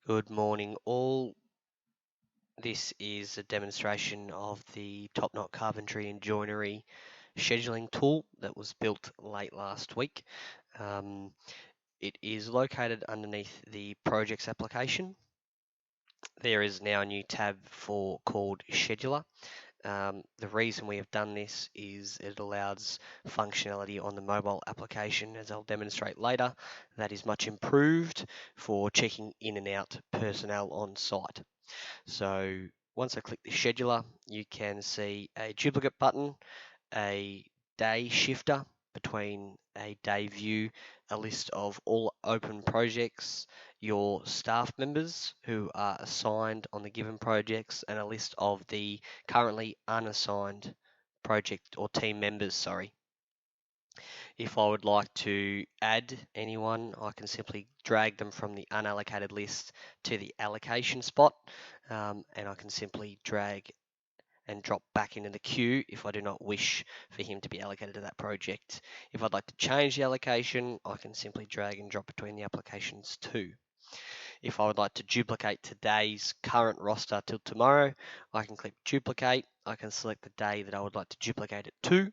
Good morning all. This is a demonstration of the Top Knot Carpentry and Joinery scheduling tool that was built late last week. It is located underneath the projects application. There is now a new tab called Scheduler. The reason we have done this is it allows functionality on the mobile application, as I'll demonstrate later, that is much improved for checking in and out personnel on site. So once I click the scheduler, you can see a duplicate button, a day shifter between a day view, a list of all open projects, your staff members who are assigned on the given projects, and a list of the currently unassigned project or team members, sorry. If I would like to add anyone, I can simply drag them from the unallocated list to the allocation spot, and I can simply drag and drop back into the queue if I do not wish for him to be allocated to that project. If I'd like to change the allocation, I can simply drag and drop between the applications too. If I would like to duplicate today's current roster till tomorrow, I can click duplicate. I can select the day that I would like to duplicate it to,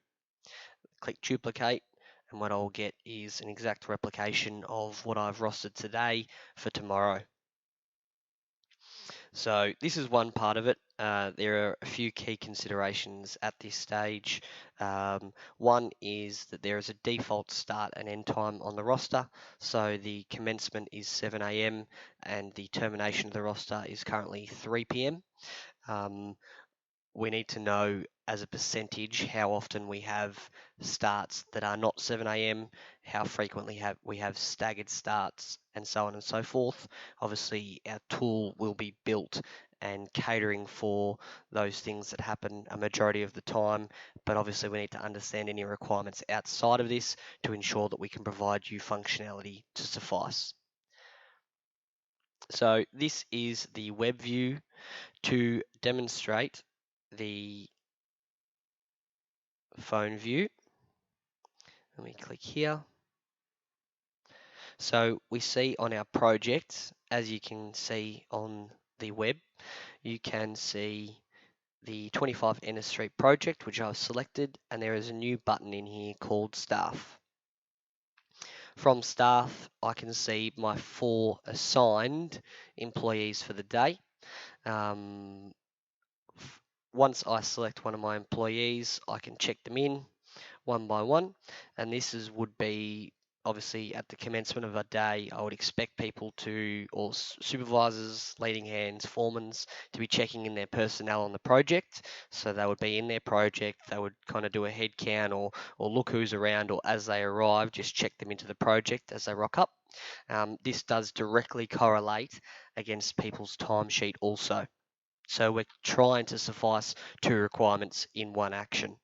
click duplicate, and what I'll get is an exact replication of what I've rostered today for tomorrow. So this is one part of it. There are a few key considerations at this stage. One is that there is a default start and end time on the roster. So the commencement is 7 a.m. and the termination of the roster is currently 3 p.m. We need to know as a percentage how often we have starts that are not 7 a.m., how frequently we have staggered starts, and so on and so forth. Obviously, our tool will be built and catering for those things that happen a majority of the time, but obviously we need to understand any requirements outside of this to ensure that we can provide you functionality to suffice. So this is the web view to demonstrate the phone view. Let me click here. So we see on our project, as you can see on the web, you can see the 25 Ennis Street project, which I've selected, and there is a new button in here called Staff. From Staff, I can see my 4 assigned employees for the day. Once I select one of my employees, I can check them in one by one, and would be obviously at the commencement of a day. I would expect people to, or supervisors, leading hands, foremans, to be checking in their personnel on the project. So they would be in their project, they would kind of do a head count or look who's around, or as they arrive, just check them into the project as they rock up. This does directly correlate against people's timesheet also. So we're trying to suffice 2 requirements in one action.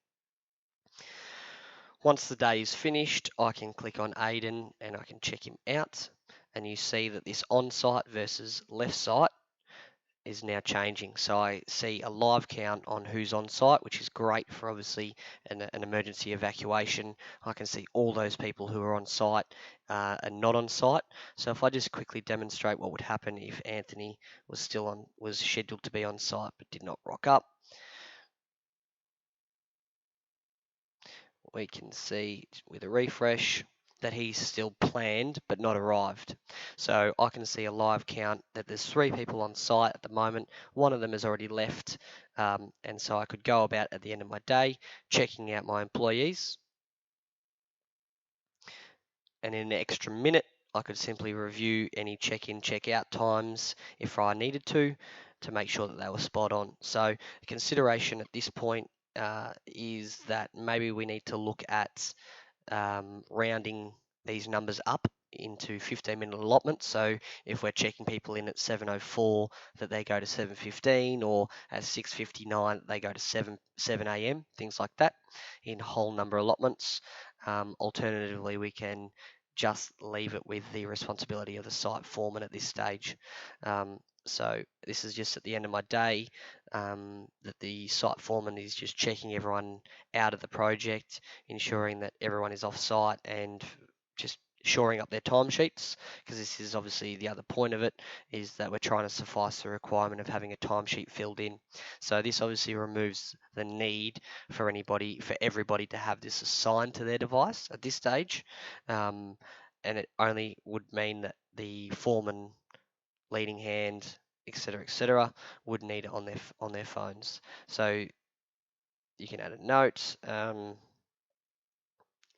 Once the day is finished, I can click on Aidan and I can check him out. And you see that this on-site versus left site is now changing. So I see a live count on who's on site, which is great for obviously an emergency evacuation. I can see all those people who are on site and not on site. So if I just quickly demonstrate what would happen if Anthony was scheduled to be on site but did not rock up. We can see with a refresh that he's still planned but not arrived. So I can see a live count that there's 3 people on site at the moment. One of them has already left, and so I could go about at the end of my day checking out my employees. And in an extra minute, I could simply review any check-in, check-out times if I needed to make sure that they were spot on. So the consideration at this point is that maybe we need to look at rounding these numbers up into 15-minute allotments. So if we're checking people in at 7:04, that they go to 7:15, or at 6:59 they go to 7 a.m. Things like that in whole number allotments. Alternatively, we can just leave it with the responsibility of the site foreman at this stage. So this is just at the end of my day that the site foreman is just checking everyone out of the project, ensuring that everyone is off site and just shoring up their timesheets, because this is obviously the other point of it, is that we're trying to suffice the requirement of having a timesheet filled in. So this obviously removes the need for everybody to have this assigned to their device at this stage, and it only would mean that the foreman, leading hand, etc., would need it on their phones. So you can add a note,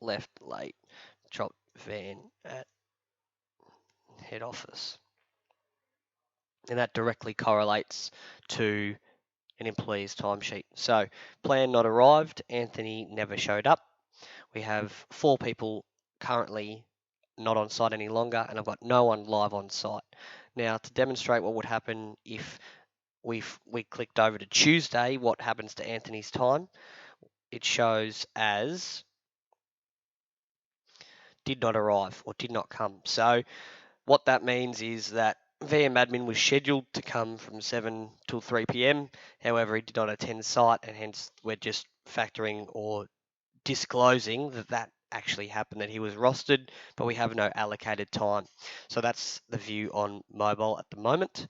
left late, drop van at head office. And that directly correlates to an employee's timesheet. So, plan not arrived, Anthony never showed up. We have 4 people currently not on site any longer, and I've got no one live on site. Now, to demonstrate what would happen if we clicked over to Tuesday, what happens to Anthony's time, it shows as did not arrive or did not come. So what that means is that VM admin was scheduled to come from 7 till 3 p.m. However, he did not attend site, and hence we're just factoring or disclosing that that actually happened, that he was rostered, but we have no allocated time. So that's the view on mobile at the moment.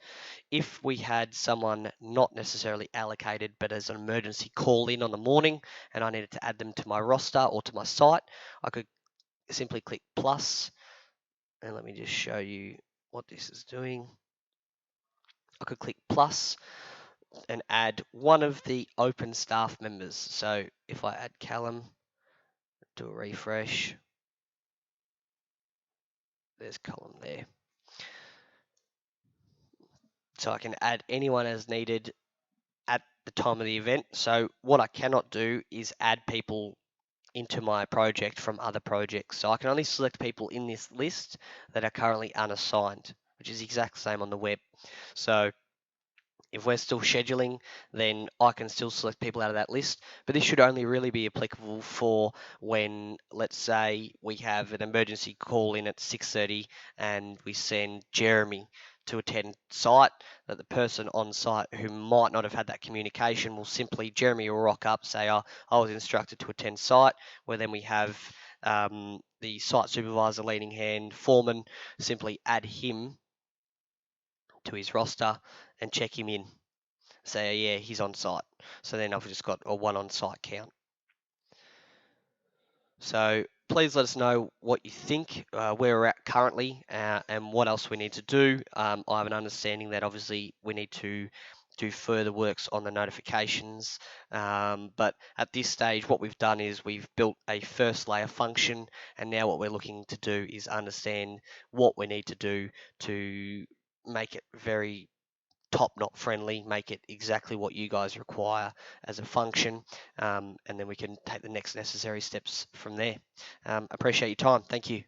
If we had someone not necessarily allocated, but as an emergency call in on the morning, and I needed to add them to my roster or to my site, I could simply click plus, and let me just show you what this is doing. I could click plus and add one of the open staff members. So if I add Callum, do a refresh, there's Callum there. So I can add anyone as needed at the time of the event. So what I cannot do is add people into my project from other projects. So I can only select people in this list that are currently unassigned, which is the exact same on the web. So if we're still scheduling, then I can still select people out of that list, but this should only really be applicable for when, let's say, we have an emergency call in at 6:30 and we send Jeremy to attend site, that the person on site who might not have had that communication Jeremy will rock up, say, oh, I was instructed to attend site, where then we have the site supervisor, leading hand, foreman, simply add him to his roster and check him in. Say, yeah, he's on site. So then I've just got a 1 on site count. So please let us know what you think, where we're at currently, and what else we need to do. I have an understanding that obviously we need to do further works on the notifications, but at this stage what we've done is we've built a first layer function, and now what we're looking to do is understand what we need to do to make it very top knot friendly, make it exactly what you guys require as a function, and then we can take the next necessary steps from there. Appreciate your time. Thank you.